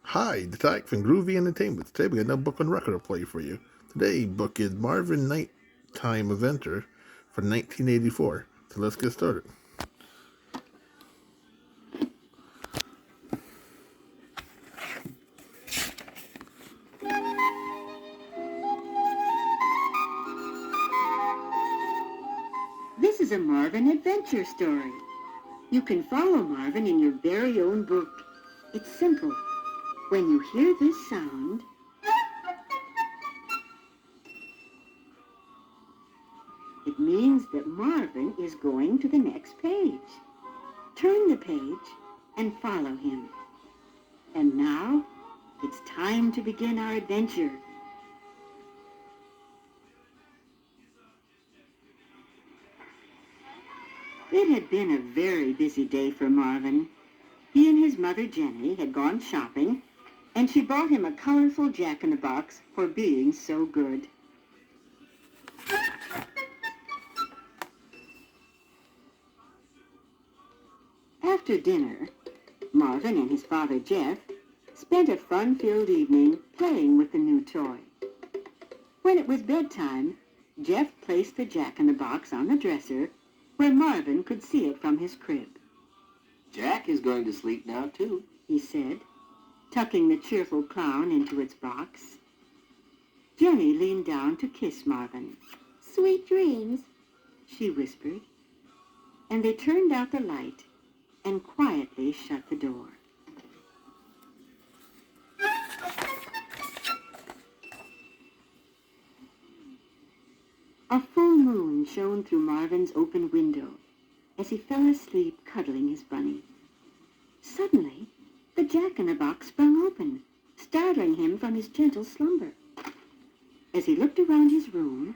Hi, Detective from Groovy Entertainment. Today we got another book on record to play for you. Today's book is Marvin Nighttime Adventure from 1984. So let's get started. This is a Marvin adventure story. You can follow Marvin in your very own book. It's simple. When you hear this sound, it means that Marvin is going to the next page. Turn the page and follow him. And now, it's time to begin our adventure. It had been a very busy day for Marvin. He and his mother Jenny had gone shopping, and she bought him a colorful jack-in-the-box for being so good. After dinner, Marvin and his father Jeff spent a fun-filled evening playing with the new toy. When it was bedtime, Jeff placed the jack-in-the-box on the dresser where Marvin could see it from his crib. Jack is going to sleep now, too, he said, tucking the cheerful clown into its box. Jenny leaned down to kiss Marvin. "Sweet dreams," she whispered, and they turned out the light and quietly shut the door. A full moon shone through Marvin's open window as he fell asleep cuddling his bunny. Suddenly, the jack-in-the-box sprung open, startling him from his gentle slumber. As he looked around his room,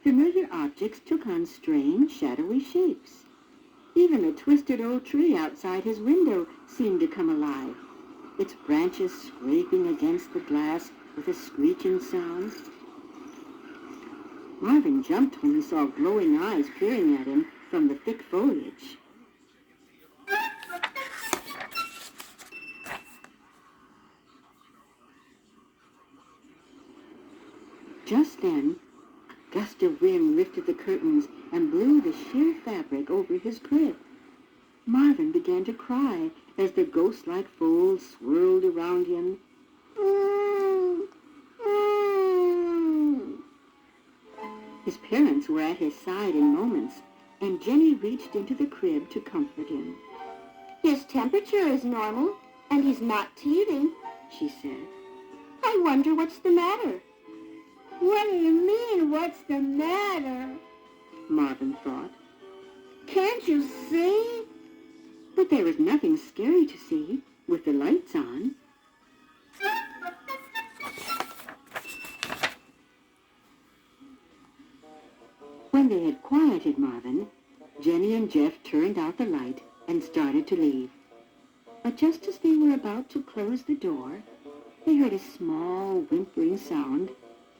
familiar objects took on strange, shadowy shapes. Even the twisted old tree outside his window seemed to come alive, its branches scraping against the glass with a screeching sound. Marvin jumped when he saw glowing eyes peering at him from the thick foliage. Just then, a gust of wind lifted the curtains and blew the sheer fabric over his crib. Marvin began to cry as the ghost-like folds swirled around him. His parents were at his side in moments, and Jenny reached into the crib to comfort him. "His temperature is normal, and he's not teething," she said. "I wonder what's the matter." "What do you mean, what's the matter?" Marvin thought. "Can't you see?" But there was nothing scary to see, with the lights on. When they had quieted Marvin, Jenny and Jeff turned out the light and started to leave. But just as they were about to close the door, they heard a small whimpering sound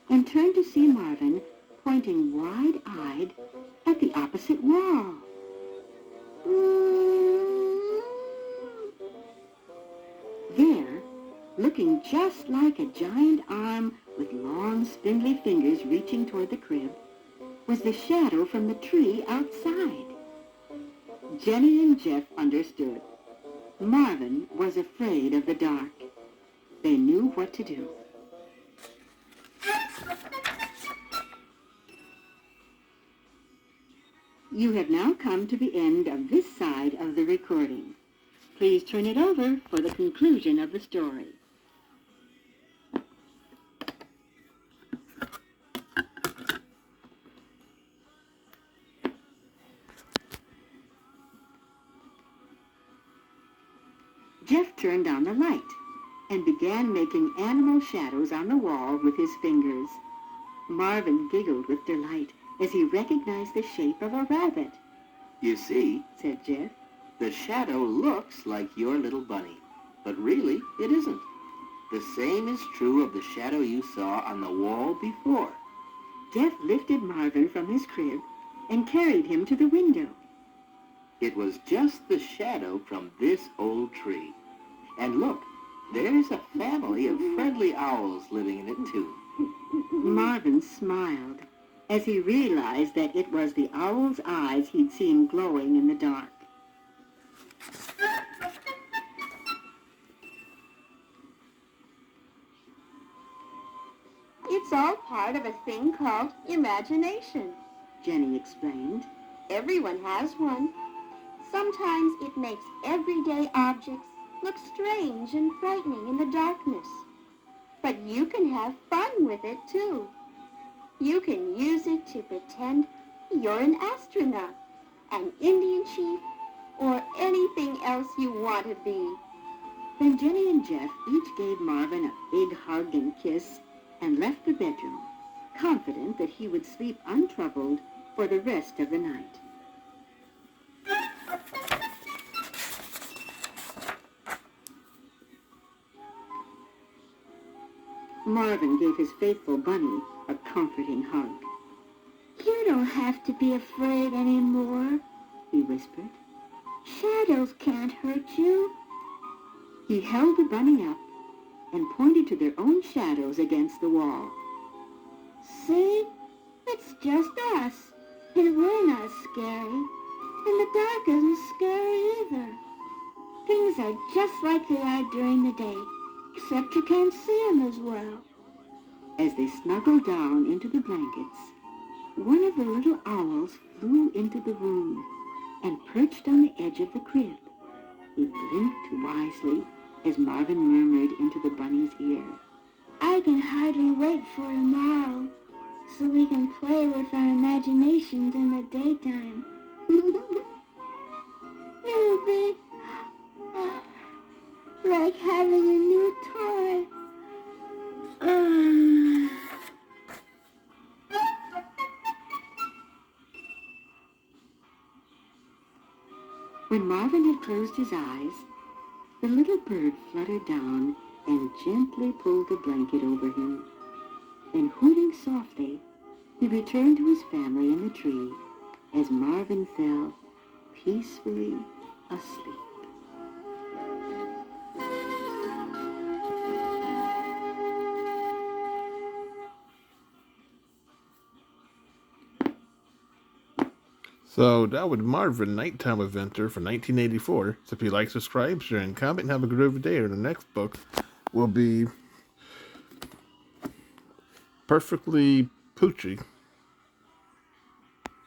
and turned to see Marvin pointing wide-eyed at the opposite wall. There, looking just like a giant arm with long, spindly fingers reaching toward the crib, was the shadow from the tree outside. Jenny and Jeff understood. Marvin was afraid of the dark. They knew what to do. You have now come to the end of this side of the recording. Please turn it over for the conclusion of the story. Jeff turned on the light and began making animal shadows on the wall with his fingers. Marvin giggled with delight as he recognized the shape of a rabbit. You see, Said Jeff. the shadow looks like your little bunny, but really it isn't. The same is true of the shadow you saw on the wall before. Jeff lifted Marvin from his crib and carried him to the window. It was just the shadow from this old tree. And look, There's a family of friendly owls living in it, too. Marvin smiled as he realized that it was the owl's eyes he'd seen glowing in the dark. It's all part of a thing called imagination, Jenny explained. Everyone has one. Sometimes it makes everyday objects look strange and frightening in the darkness. But you can have fun with it, too. You can use it to pretend you're an astronaut, an Indian chief, or anything else you want to be. Then Jenny and Jeff each gave Marvin a big hug and kiss and left the bedroom, confident that he would sleep untroubled for the rest of the night. Marvin gave his faithful bunny a comforting hug. You don't have to be afraid anymore, He whispered. shadows can't hurt you. He held the bunny up and pointed to their own shadows against the wall. See? It's just us, and we're not scary, and the dark isn't scary either. Things are just like they are during the day, except you can't see them as well. As they snuggled down into the blankets, one of the little owls flew into the room and perched on the edge of the crib. He blinked wisely as Marvin murmured into the bunny's ear. I can hardly wait for tomorrow, so we can play with our imaginations in the daytime. It'll be like having a new toy. When Marvin had closed his eyes, the little bird fluttered down and gently pulled the blanket over him. Then, hooting softly, he returned to his family in the tree as Marvin fell peacefully asleep. So that was Marvin, Nighttime Adventure for 1984. So if you like, subscribe, share, and comment, and have a good day. The next book will be Perfectly Poochie.